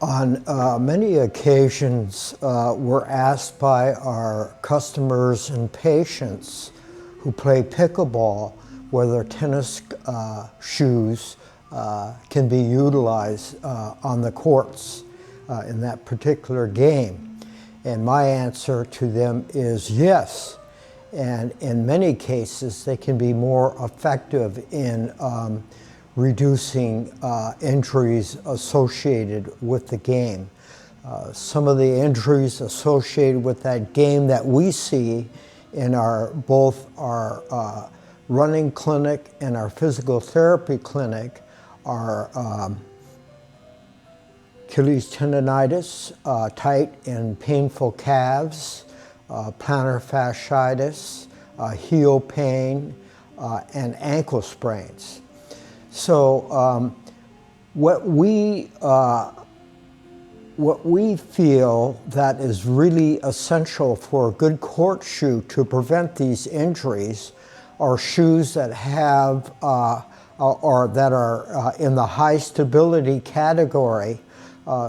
On many occasions, we're asked by our customers and patients who play pickleball whether tennis shoes can be utilized on the courts in that particular game. And my answer to them is yes. And in many cases, they can be more effective in reducing injuries associated with the game. Some of the injuries associated with that game that we see in both our running clinic and our physical therapy clinic are Achilles tendonitis, tight and painful calves, plantar fasciitis, heel pain, and ankle sprains. So what we feel that is really essential for a good court shoe to prevent these injuries are shoes that have or that are in the high stability category,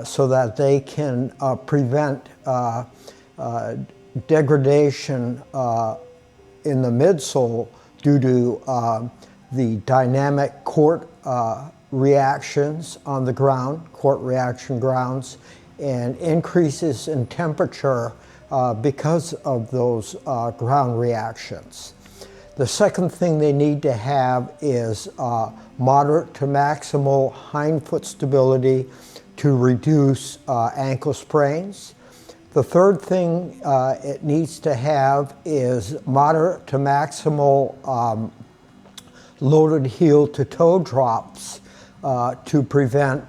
so that they can prevent degradation in the midsole due to the dynamic court reactions on the ground, court reaction grounds, and increases in temperature because of those ground reactions. The second thing they need to have is moderate to maximal hindfoot stability to reduce ankle sprains. The third thing it needs to have is moderate to maximal loaded heel to toe drops to prevent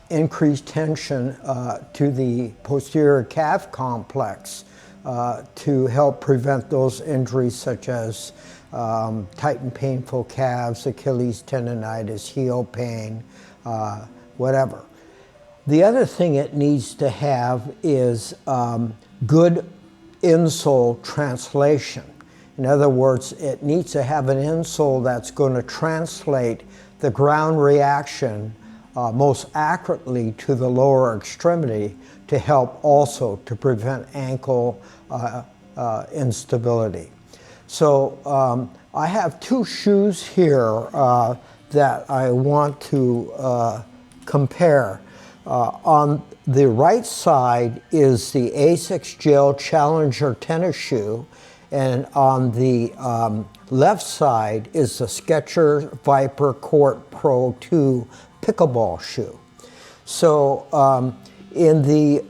increased tension to the posterior calf complex to help prevent those injuries such as tight and painful calves, Achilles tendonitis, heel pain, whatever. The other thing it needs to have is good insole translation. In other words, it needs to have an insole that's going to translate the ground reaction most accurately to the lower extremity to help also to prevent ankle instability. So I have two shoes here that I want to compare. On the right side is the Asics Gel Challenger tennis shoe, and on the left side is the Skechers Viper Court Pro 2 pickleball shoe. So in the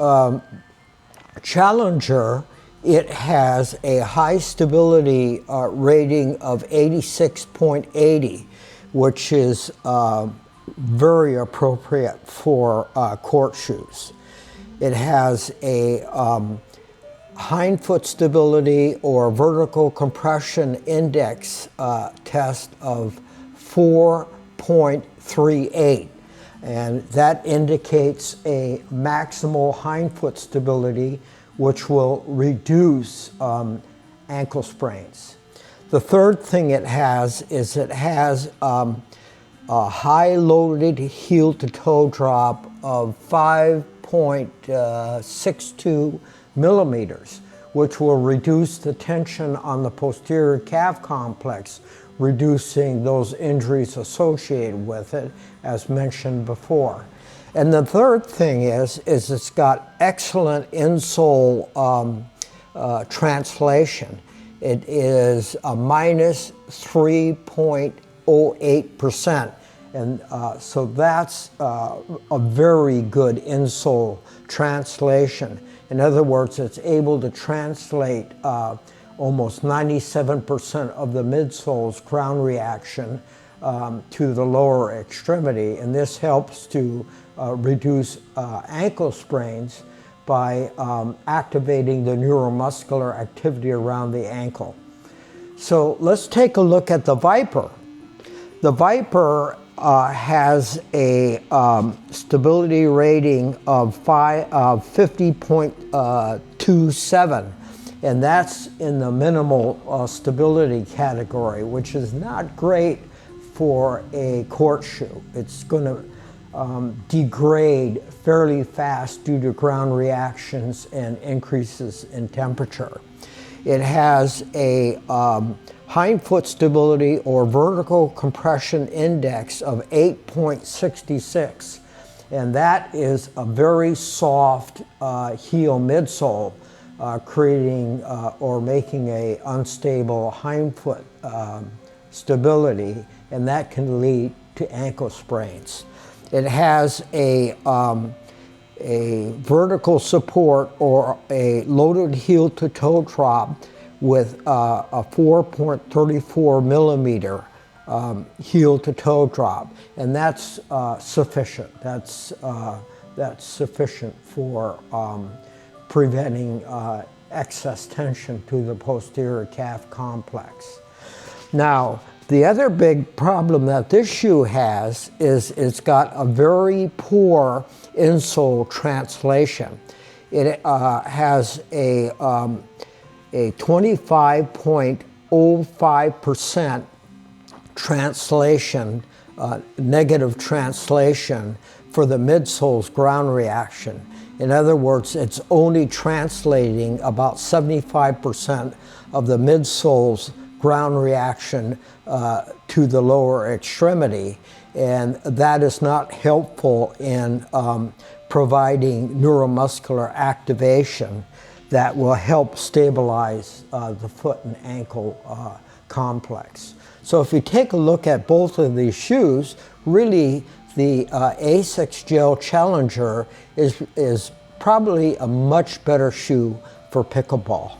Challenger, it has a high stability rating of 86.80, which is very appropriate for court shoes. It has a hindfoot stability or vertical compression index test of 4.38, and that indicates a maximal hindfoot stability which will reduce ankle sprains. The third thing it has is it has a high loaded heel to toe drop of 5.62 millimeters, which will reduce the tension on the posterior calf complex, reducing those injuries associated with it, as mentioned before. And the third thing is it's got excellent insole translation. It is a minus 3.08%. And so that's a very good insole translation. In other words, it's able to translate almost 97% of the midsole's ground reaction to the lower extremity, and this helps to reduce ankle sprains by activating the neuromuscular activity around the ankle. So let's take a look at the Viper. The Viper has a stability rating of 50.27, and that's in the minimal stability category, which is not great for a court shoe. It's going to degrade fairly fast due to ground reactions and increases in temperature. It has a hindfoot stability or vertical compression index of 8.66, and that is a very soft heel midsole, creating or making a unstable hindfoot stability, and that can lead to ankle sprains. It has a vertical support or a loaded heel to toe drop with a 4.34 millimeter heel to toe drop, and that's sufficient. That's sufficient for preventing excess tension to the posterior calf complex. Now, the other big problem that this shoe has is it's got a very poor insole translation. It has a 25.05% translation, negative translation for the midsole's ground reaction. In other words, it's only translating about 75% of the midsole's ground reaction to the lower extremity, and that is not helpful in providing neuromuscular activation that will help stabilize the foot and ankle complex. So if you take a look at both of these shoes, really the A6 Gel Challenger is probably a much better shoe for pickleball.